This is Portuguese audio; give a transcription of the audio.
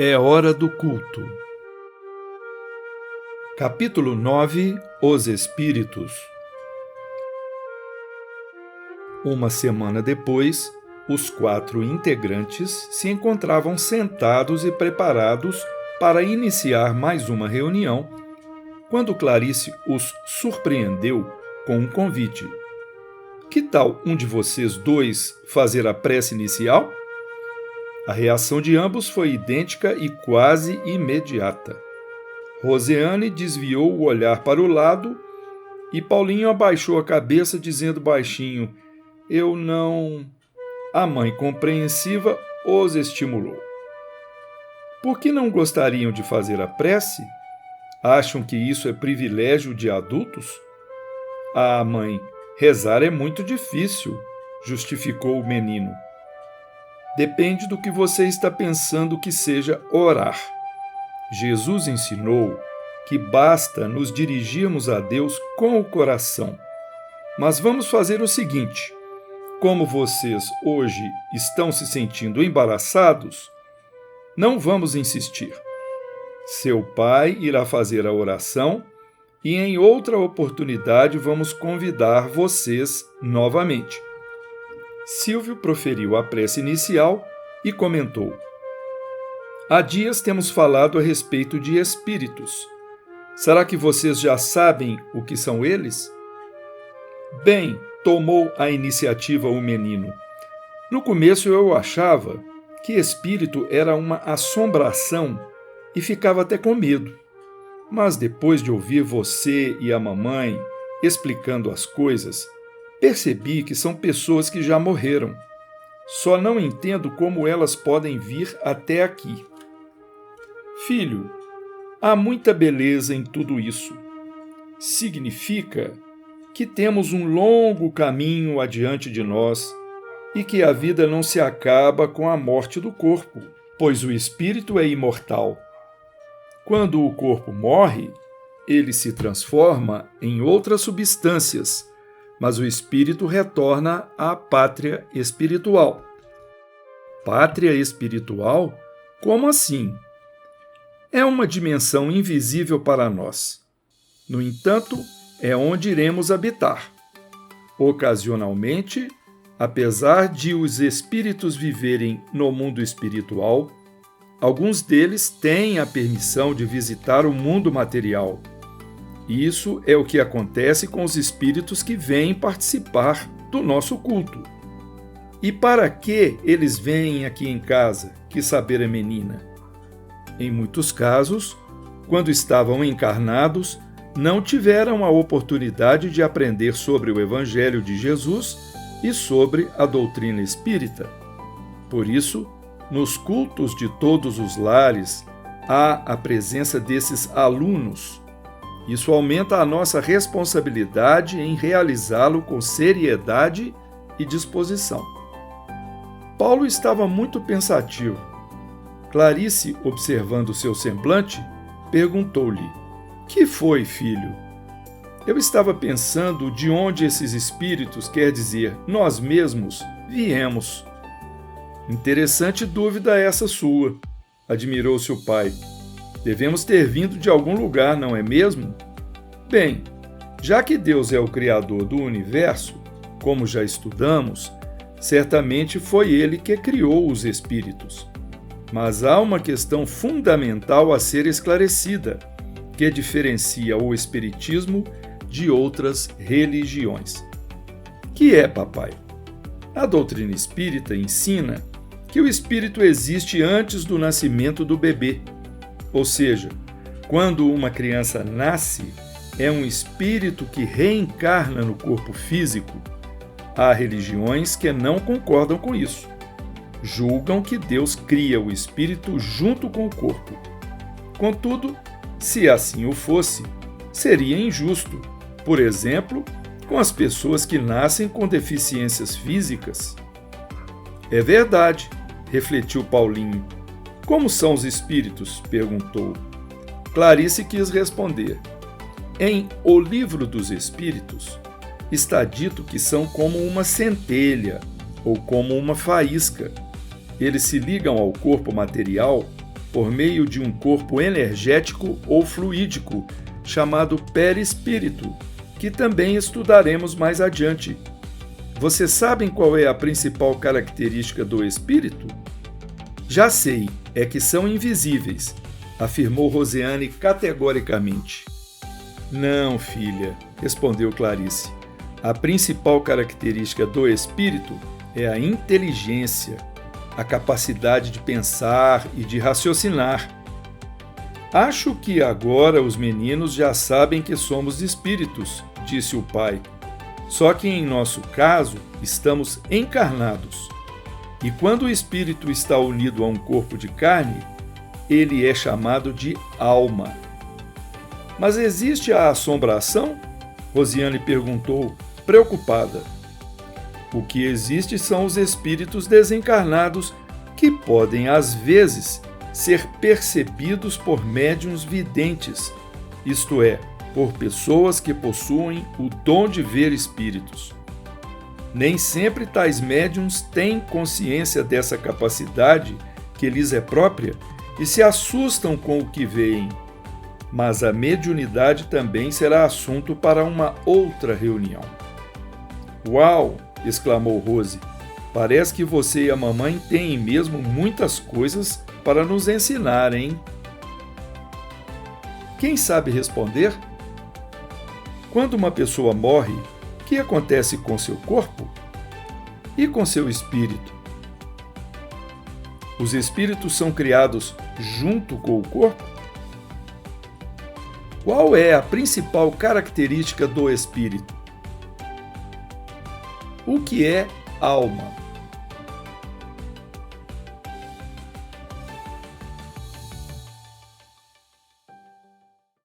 É hora do culto. Capítulo 9 – Os Espíritos. Uma semana depois, os 4 integrantes se encontravam sentados e preparados para iniciar mais uma reunião, quando Clarice os surpreendeu com um convite. Que tal um de vocês dois fazer a prece inicial? A reação de ambos foi idêntica e quase imediata. Rosiane desviou o olhar para o lado e Paulinho abaixou a cabeça dizendo baixinho: "Eu não..." A mãe, compreensiva, os estimulou. Por que não gostariam de fazer a prece? Acham que isso é privilégio de adultos? Ah, mãe, rezar é muito difícil, justificou o menino. Depende do que você está pensando que seja orar. Jesus ensinou que basta nos dirigirmos a Deus com o coração. Mas vamos fazer o seguinte: como vocês hoje estão se sentindo embaraçados, não vamos insistir. Seu pai irá fazer a oração e em outra oportunidade vamos convidar vocês novamente. Silvio proferiu a prece inicial e comentou: há dias temos falado a respeito de espíritos. Será que vocês já sabem o que são eles? Bem, tomou a iniciativa o menino. No começo eu achava que espírito era uma assombração e ficava até com medo. Mas depois de ouvir você e a mamãe explicando as coisas, percebi que são pessoas que já morreram. Só não entendo como elas podem vir até aqui. Filho, há muita beleza em tudo isso. Significa que temos um longo caminho adiante de nós e que a vida não se acaba com a morte do corpo, pois o espírito é imortal. Quando o corpo morre, ele se transforma em outras substâncias, mas o espírito retorna à pátria espiritual. Pátria espiritual? Como assim? É uma dimensão invisível para nós. No entanto, é onde iremos habitar. Ocasionalmente, apesar de os espíritos viverem no mundo espiritual, alguns deles têm a permissão de visitar o mundo material. Isso é o que acontece com os espíritos que vêm participar do nosso culto. E para que eles vêm aqui em casa? Quis saber a menina. Em muitos casos, quando estavam encarnados, não tiveram a oportunidade de aprender sobre o Evangelho de Jesus e sobre a doutrina espírita. Por isso, nos cultos de todos os lares, há a presença desses alunos. Isso aumenta a nossa responsabilidade em realizá-lo com seriedade e disposição. Paulo estava muito pensativo. Clarice, observando seu semblante, perguntou-lhe: "Que foi, filho?" Eu estava pensando de onde esses espíritos, quer dizer, nós mesmos, viemos. Interessante dúvida essa sua, admirou-se o pai. Devemos ter vindo de algum lugar, não é mesmo? Bem, já que Deus é o Criador do universo, como já estudamos, certamente foi Ele que criou os espíritos. Mas há uma questão fundamental a ser esclarecida, que diferencia o espiritismo de outras religiões. Que é, papai? A doutrina espírita ensina que o espírito existe antes do nascimento do bebê. Ou seja, quando uma criança nasce, é um espírito que reencarna no corpo físico. Há religiões que não concordam com isso. Julgam que Deus cria o espírito junto com o corpo. Contudo, se assim o fosse, seria injusto, por exemplo, com as pessoas que nascem com deficiências físicas. É verdade, refletiu Paulinho. Como são os espíritos? Perguntou. Clarice quis responder. Em O Livro dos Espíritos, está dito que são como uma centelha ou como uma faísca. Eles se ligam ao corpo material por meio de um corpo energético ou fluídico, chamado perispírito, que também estudaremos mais adiante. Vocês sabem qual é a principal característica do espírito? Já sei, é que são invisíveis, afirmou Rosiane categoricamente. Não, filha, respondeu Clarice. A principal característica do espírito é a inteligência, a capacidade de pensar e de raciocinar. Acho que agora os meninos já sabem que somos espíritos, disse o pai. Só que em nosso caso, estamos encarnados. E quando o espírito está unido a um corpo de carne, ele é chamado de alma. Mas existe a assombração? Rosiane perguntou, preocupada. O que existe são os espíritos desencarnados que podem, às vezes, ser percebidos por médiuns videntes, isto é, por pessoas que possuem o dom de ver espíritos. Nem sempre tais médiuns têm consciência dessa capacidade que lhes é própria e se assustam com o que veem. Mas a mediunidade também será assunto para uma outra reunião. Uau! Exclamou Rose. Parece que você e a mamãe têm mesmo muitas coisas para nos ensinar, hein? Quem sabe responder? Quando uma pessoa morre, o que acontece com seu corpo? E com seu espírito? Os espíritos são criados junto com o corpo? Qual é a principal característica do espírito? O que é alma?